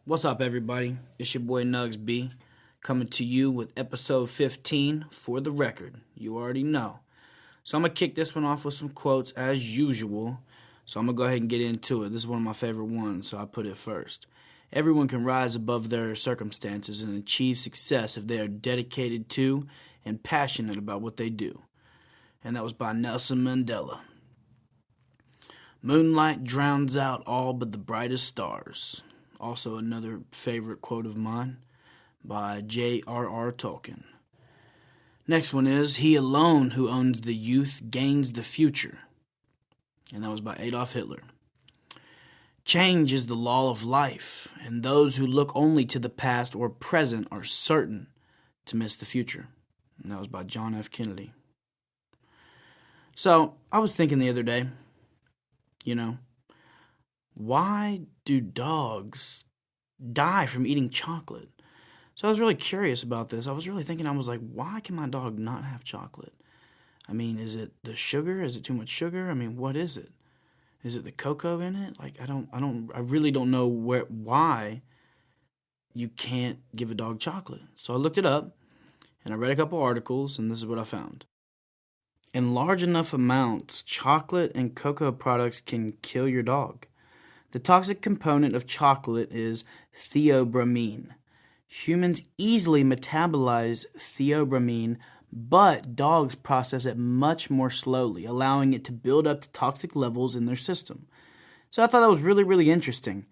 What's up, everybody? It's your boy Nugs B, coming to you with episode 15 for the record. You already know. So I'm going to kick this one off with some quotes as usual. So I'm going to go ahead and get into it. This is one of my favorite ones, so I put it first. Everyone can rise above their circumstances and achieve success if they are dedicated to and passionate about what they do. And that was by Nelson Mandela. Moonlight drowns out all but the brightest stars. Also another favorite quote of mine by J.R.R. Tolkien. Next one is, he alone who owns the youth gains the future. And that was by Adolf Hitler. Change is the law of life, and those who look only to the past or present are certain to miss the future. And that was by John F. Kennedy. So, I was thinking the other day, why do dogs die from eating chocolate? So I was really curious about this. I was like, why can my dog not have chocolate? I mean, is it the sugar? Is it too much sugar? I mean, what is it? Is it the cocoa in it? I really don't know why you can't give a dog chocolate. So I looked it up, and I read a couple articles, and this is what I found. In large enough amounts, chocolate and cocoa products can kill your dog. The toxic component of chocolate is theobromine. Humans easily metabolize theobromine, but dogs process it much more slowly, allowing it to build up to toxic levels in their system. So I thought that was really, really interesting.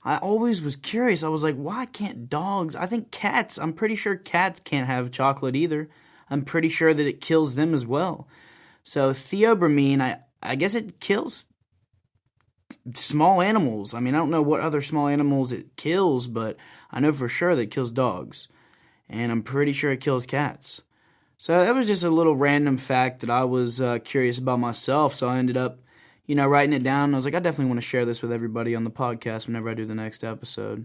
I always was curious. I was like, why can't dogs? I think cats, I'm pretty sure cats can't have chocolate either. I'm pretty sure that it kills them as well. So theobromine, I guess it kills small animals. I mean, I don't know what other small animals it kills, but I know for sure that it kills dogs. And I'm pretty sure it kills cats. So that was just a little random fact that I was curious about myself. So I ended up, writing it down. I was like, I definitely want to share this with everybody on the podcast whenever I do the next episode.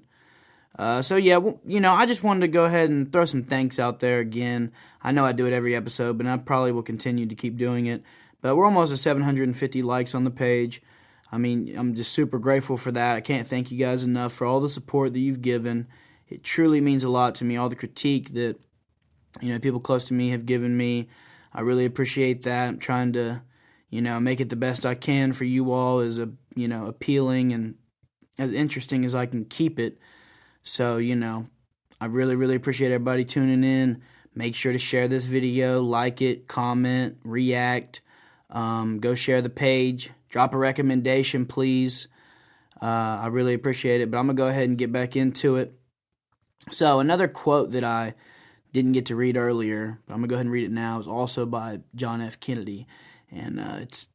I just wanted to go ahead and throw some thanks out there again. I know I do it every episode, but I probably will continue to keep doing it. But we're almost at 750 likes on the page. I mean, I'm just super grateful for that. I can't thank you guys enough for all the support that you've given. It truly means a lot to me, all the critique that, people close to me have given me. I really appreciate that. I'm trying to, make it the best I can for you all as, appealing and as interesting as I can keep it. So, I really, really appreciate everybody tuning in. Make sure to share this video, like it, comment, react, go share the page, drop a recommendation, please. I really appreciate it, but I'm going to go ahead and get back into it. So, another quote that I didn't get to read earlier, but I'm going to go ahead and read it now, is also by John F. Kennedy, and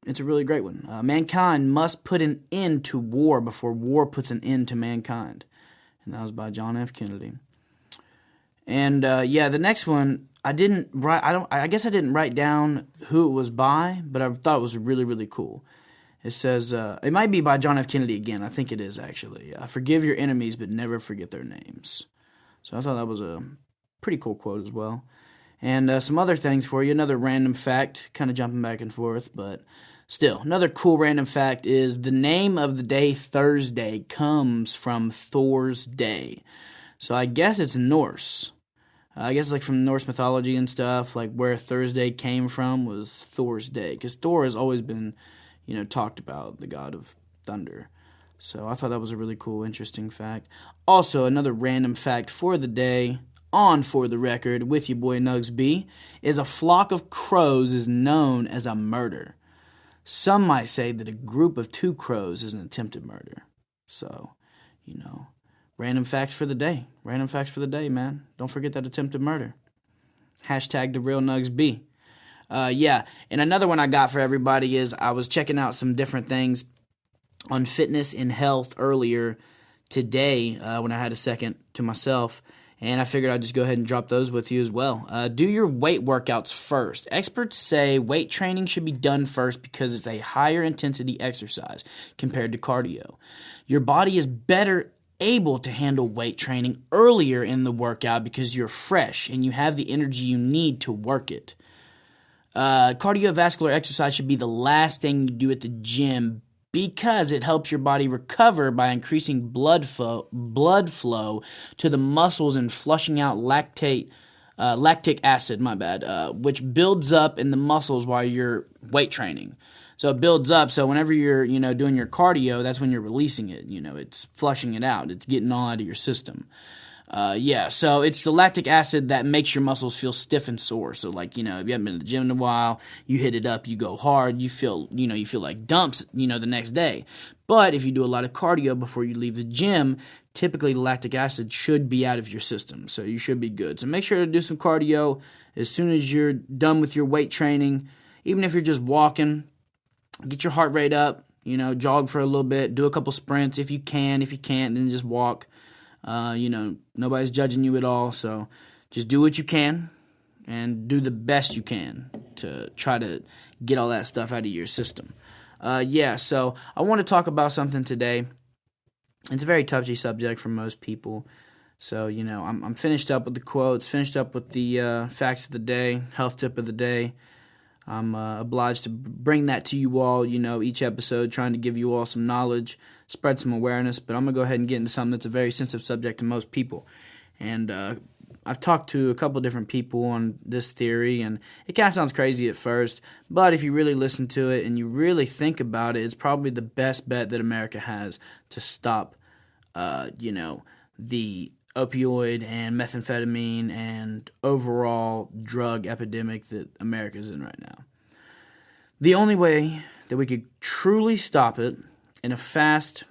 it's a really great one. Mankind must put an end to war before war puts an end to mankind. And that was by John F. Kennedy. And the next one, I guess I didn't write down who it was by, but I thought it was really, really cool. It says, it might be by John F. Kennedy again. I think it is, actually. Forgive your enemies, but never forget their names. So I thought that was a pretty cool quote as well. And some other things for you. Another random fact, kind of jumping back and forth, but still, another cool random fact is the name of the day Thursday comes from Thor's Day. So I guess it's Norse. I guess like from Norse mythology and stuff, like where Thursday came from was Thor's Day. Because Thor has always been, talked about, the god of thunder. So I thought that was a really cool, interesting fact. Also, another random fact for the day, on For the Record, with your boy Nugs B, is a flock of crows is known as a murder. Some might say that a group of 2 crows is an attempted murder. So, random facts for the day. Random facts for the day, man. Don't forget that attempted murder. Hashtag the real Nugs B. And another one I got for everybody is I was checking out some different things on fitness and health earlier today when I had a second to myself. And I figured I'd just go ahead and drop those with you as well. Do your weight workouts first. Experts say weight training should be done first because it's a higher intensity exercise compared to cardio. Your body is better able to handle weight training earlier in the workout because you're fresh and you have the energy you need to work it. Cardiovascular exercise should be the last thing you do at the gym because it helps your body recover by increasing blood flow to the muscles and flushing out lactic acid, which builds up in the muscles while you're weight training. So it builds up. So whenever you're, doing your cardio, that's when you're releasing it. It's flushing it out. It's getting all out of your system. So it's the lactic acid that makes your muscles feel stiff and sore. So like, if you haven't been to the gym in a while, you hit it up, you go hard, you feel like dumps, the next day. But if you do a lot of cardio before you leave the gym, typically the lactic acid should be out of your system. So you should be good. So make sure to do some cardio as soon as you're done with your weight training. Even if you're just walking, get your heart rate up, jog for a little bit, do a couple sprints if you can. If you can't, then just walk. Nobody's judging you at all, so just do what you can and do the best you can to try to get all that stuff out of your system. So I want to talk about something today. It's a very touchy subject for most people. So, I'm finished up with the quotes, finished up with the facts of the day, health tip of the day. I'm obliged to bring that to you all, each episode, trying to give you all some knowledge, spread some awareness. But I'm going to go ahead and get into something that's a very sensitive subject to most people. And I've talked to a couple different people on this theory, and it kind of sounds crazy at first. But if you really listen to it and you really think about it, it's probably the best bet that America has to stop, the opioid and methamphetamine and overall drug epidemic that America is in right now. The only way that we could truly stop it in a fast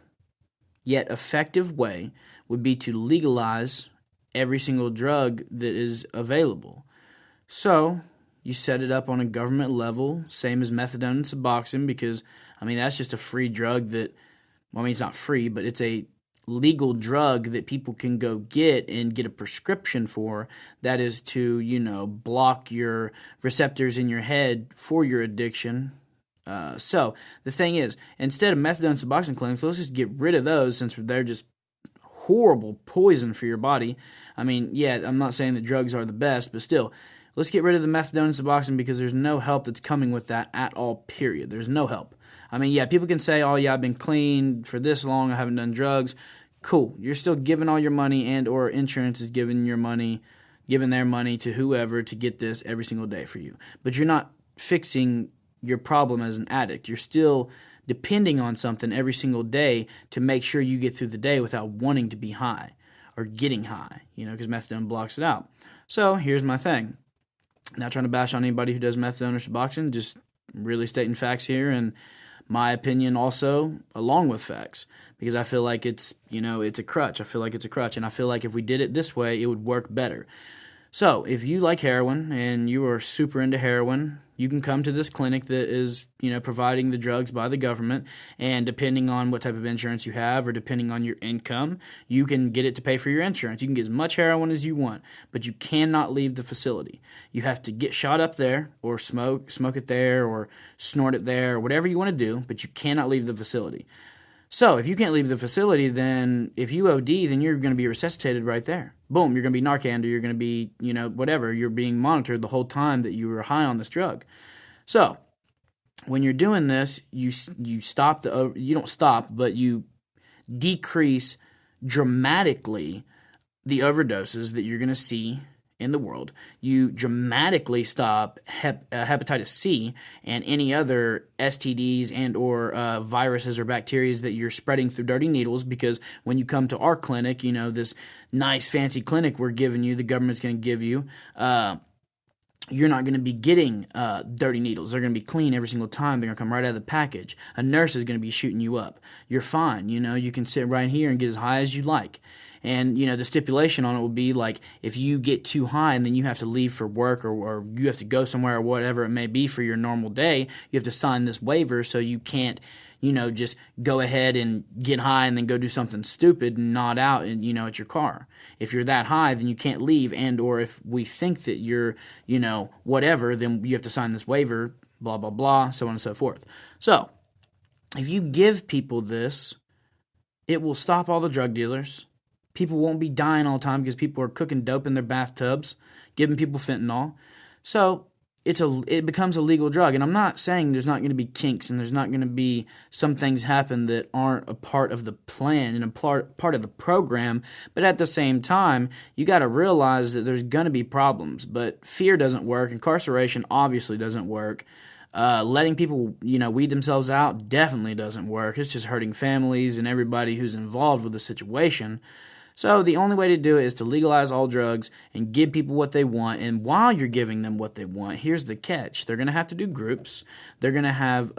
yet effective way would be to legalize every single drug that is available. So you set it up on a government level, same as methadone and Suboxone, because that's just a free drug that, it's not free, but it's a legal drug that people can go get and get a prescription for, that is to, block your receptors in your head for your addiction. So the thing is, instead of methadone and Suboxone clinics, let's just get rid of those, since they're just horrible poison for your body. I'm not saying that drugs are the best, but still, let's get rid of the methadone and Suboxone, because there's no help that's coming with that at all, period. There's no help. People can say, oh yeah, I've been clean for this long, I haven't done drugs. Cool. You're still giving all your money, and or insurance is giving their money to whoever to get this every single day for you. But you're not fixing your problem as an addict. You're still depending on something every single day to make sure you get through the day without wanting to be high or getting high, because methadone blocks it out. So here's my thing. Not trying to bash on anybody who does methadone or Suboxone, just really stating facts here, and my opinion also along with facts, because I feel like it's a crutch. I feel like it's a crutch, and I feel like if we did it this way, it would work better. So if you like heroin and you are super into heroin, you can come to this clinic that is, providing the drugs by the government, and depending on what type of insurance you have or depending on your income, you can get it to pay for your insurance. You can get as much heroin as you want, but you cannot leave the facility. You have to get shot up there, or smoke it there, or snort it there, or whatever you want to do, but you cannot leave the facility. So if you can't leave the facility, then if you OD, then you're going to be resuscitated right there. Boom, you're going to be Narcaned, or you're going to be, whatever. You're being monitored the whole time that you were high on this drug. So when you're doing this, you don't stop, but you decrease dramatically the overdoses that you're going to see in the world. You dramatically stop hepatitis C and any other STDs and or viruses or bacteria that you're spreading through dirty needles, because when you come to our clinic, this nice fancy clinic we're giving you, the government's going to give you, you're not going to be getting dirty needles. They're going to be clean every single time. They're going to come right out of the package. A nurse is going to be shooting you up. You're fine. You can sit right here and get as high as you like. And, the stipulation on it will be like, if you get too high and then you have to leave for work, or you have to go somewhere, or whatever it may be for your normal day, you have to sign this waiver, so you can't, just go ahead and get high and then go do something stupid and nod out and, at your car. If you're that high, then you can't leave, and or if we think that you're, whatever, then you have to sign this waiver, blah, blah, blah, so on and so forth. So if you give people this, it will stop all the drug dealers. People won't be dying all the time because people are cooking dope in their bathtubs, giving people fentanyl. So it becomes a legal drug. And I'm not saying there's not going to be kinks and there's not going to be some things happen that aren't a part of the plan and a part of the program, but at the same time, you got to realize that there's going to be problems. But fear doesn't work. Incarceration obviously doesn't work. Letting people, weed themselves out definitely doesn't work. It's just hurting families and everybody who's involved with the situation. So the only way to do it is to legalize all drugs and give people what they want. And while you're giving them what they want, here's the catch. They're going to have to do groups. They're going to have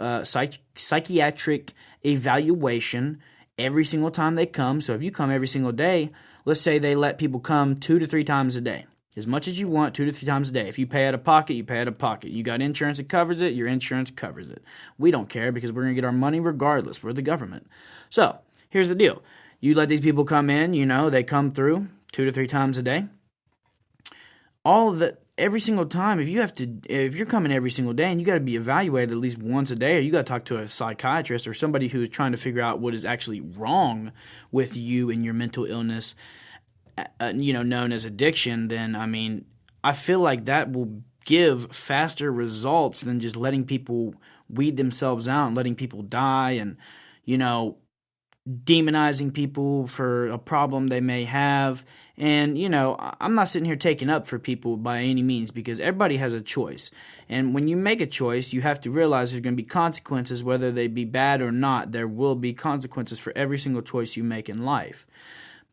psychiatric evaluation every single time they come. So if you come every single day, let's say they let people come 2 to 3 times a day. As much as you want, 2 to 3 times a day. If you pay out of pocket, you pay out of pocket. You got insurance that covers it, your insurance covers it. We don't care because we're going to get our money regardless. We're the government. So here's the deal. You let these people come in, they come through 2 to 3 times a day. All of that, every single time, if you're coming every single day and you got to be evaluated at least once a day, or you got to talk to a psychiatrist or somebody who is trying to figure out what is actually wrong with you and your mental illness, known as addiction, then, I feel like that will give faster results than just letting people weed themselves out and letting people die and, demonizing people for a problem they may have. And, I'm not sitting here taking up for people by any means because everybody has a choice. And when you make a choice, you have to realize there's going to be consequences, whether they be bad or not. There will be consequences for every single choice you make in life.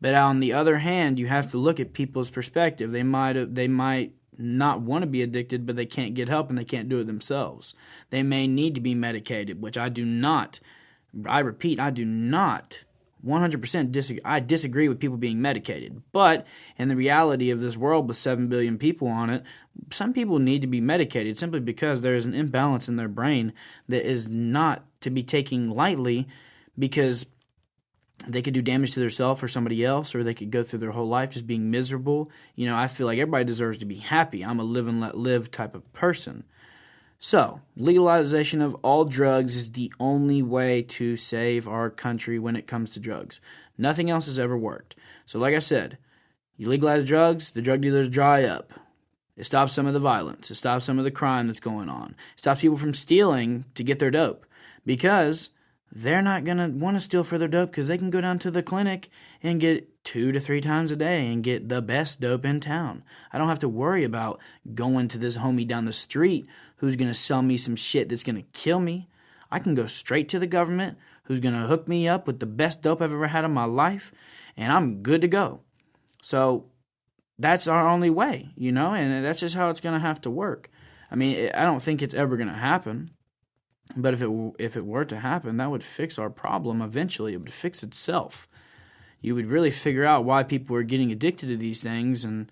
But on the other hand, you have to look at people's perspective. They might not want to be addicted, but they can't get help and they can't do it themselves. They may need to be medicated, which I do not. I repeat, I do not 100% disagree. I disagree with people being medicated. But in the reality of this world with 7 billion people on it, some people need to be medicated simply because there is an imbalance in their brain that is not to be taken lightly, because they could do damage to themselves or somebody else, or they could go through their whole life just being miserable. I feel like everybody deserves to be happy. I'm a live and let live type of person. So, legalization of all drugs is the only way to save our country when it comes to drugs. Nothing else has ever worked. So, like I said, you legalize drugs, the drug dealers dry up. It stops some of the violence. It stops some of the crime that's going on. It stops people from stealing to get their dope, because they're not going to want to steal for their dope because they can go down to the clinic and get 2 to 3 times a day and get the best dope in town. I don't have to worry about going to this homie down the street who's going to sell me some shit that's going to kill me. I can go straight to the government who's going to hook me up with the best dope I've ever had in my life, and I'm good to go. So that's our only way, and that's just how it's going to have to work. I don't think it's ever going to happen. But if it were to happen, that would fix our problem eventually. It would fix itself. You would really figure out why people are getting addicted to these things, and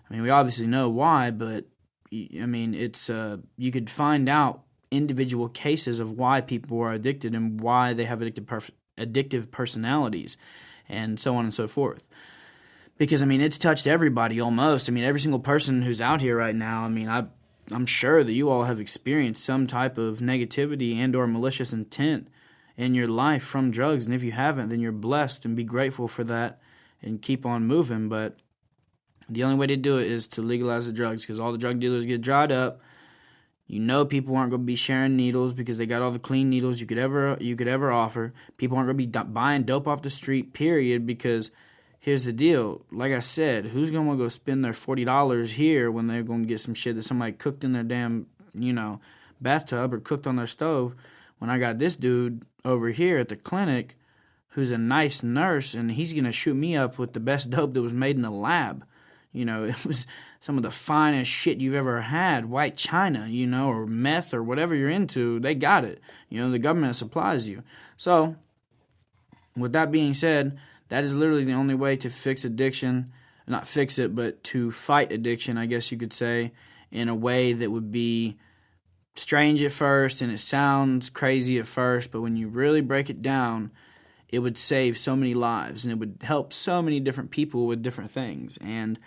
we obviously know why, but it's you could find out individual cases of why people are addicted and why they have addictive personalities, and so on and so forth. Because it's touched everybody almost. Every single person who's out here right now. I'm sure that you all have experienced some type of negativity and or malicious intent in your life from drugs. And if you haven't, then you're blessed, and be grateful for that and keep on moving. But the only way to do it is to legalize the drugs, because all the drug dealers get dried up. People aren't going to be sharing needles because they got all the clean needles you could ever offer. People aren't going to be buying dope off the street, period, because here's the deal. Like I said, who's going to want to go spend their $40 here when they're going to get some shit that somebody cooked in their damn, bathtub or cooked on their stove, when I got this dude over here at the clinic who's a nice nurse, and he's going to shoot me up with the best dope that was made in the lab. It was some of the finest shit you've ever had, white china, or meth or whatever you're into. They got it. The government supplies you. So, with that being said, that is literally the only way to fix addiction. Not fix it, but to fight addiction, I guess you could say, in a way that would be strange at first, and it sounds crazy at first, but when you really break it down, it would save so many lives, and it would help so many different people with different things. And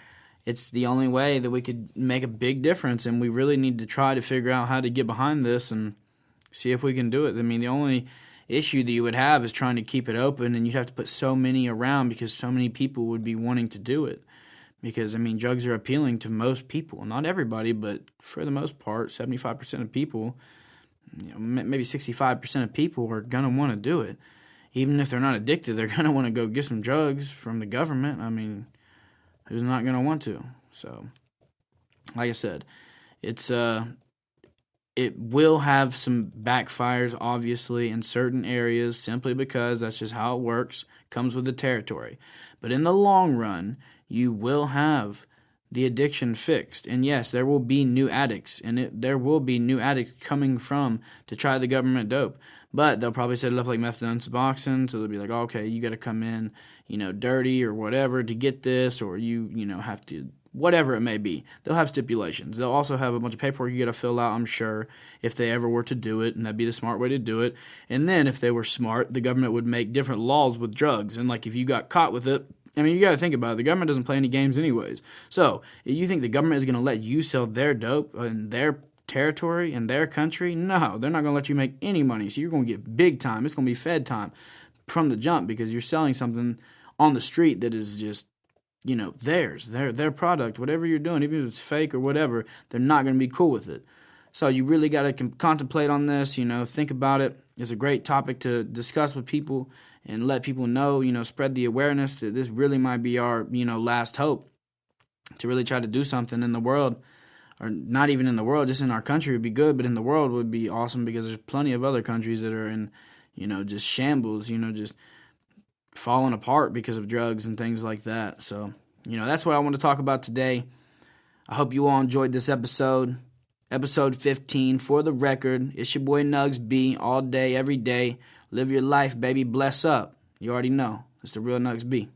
it's the only way that we could make a big difference, and we really need to try to figure out how to get behind this and see if we can do it. The only issue that you would have is trying to keep it open, and you'd have to put so many around because so many people would be wanting to do it. Because, I mean, drugs are appealing to most people. Not everybody, but for the most part, 75% of people, maybe 65% of people are going to want to do it. Even if they're not addicted, they're going to want to go get some drugs from the government. I mean, who's not going to want to? So, like I said, it's it will have some backfires, obviously, in certain areas, simply because that's just how it works. Comes with the territory. But in the long run, you will have the addiction fixed. And yes, there will be new addicts, and there will be new addicts coming from to try the government dope. But they'll probably set it up like methadone Suboxone, so they'll be like, oh, okay, you got to come in, dirty or whatever to get this, or you have to, whatever it may be. They'll have stipulations. They'll also have a bunch of paperwork you got to fill out, I'm sure, if they ever were to do it, and that'd be the smart way to do it. And then if they were smart, the government would make different laws with drugs. And like if you got caught with it, I mean, you got to think about it. The government doesn't play any games anyways. So if you think the government is going to let you sell their dope in their territory, in their country, no, they're not going to let you make any money. So you're going to get big time. It's going to be Fed time from the jump because you're selling something on the street that is just, theirs, their product, whatever you're doing, even if it's fake or whatever, they're not going to be cool with it. So you really got to contemplate on this, think about it. It's a great topic to discuss with people and let people know, spread the awareness that this really might be our, last hope to really try to do something in the world, or not even in the world, just in our country would be good, but in the world would be awesome because there's plenty of other countries that are in, just shambles, just falling apart because of drugs and things like that. So, that's what I want to talk about today. I hope you all enjoyed this episode. Episode 15, for the record. It's your boy Nugs B, all day, every day. Live your life, baby. Bless up. You already know. It's the real Nugs B.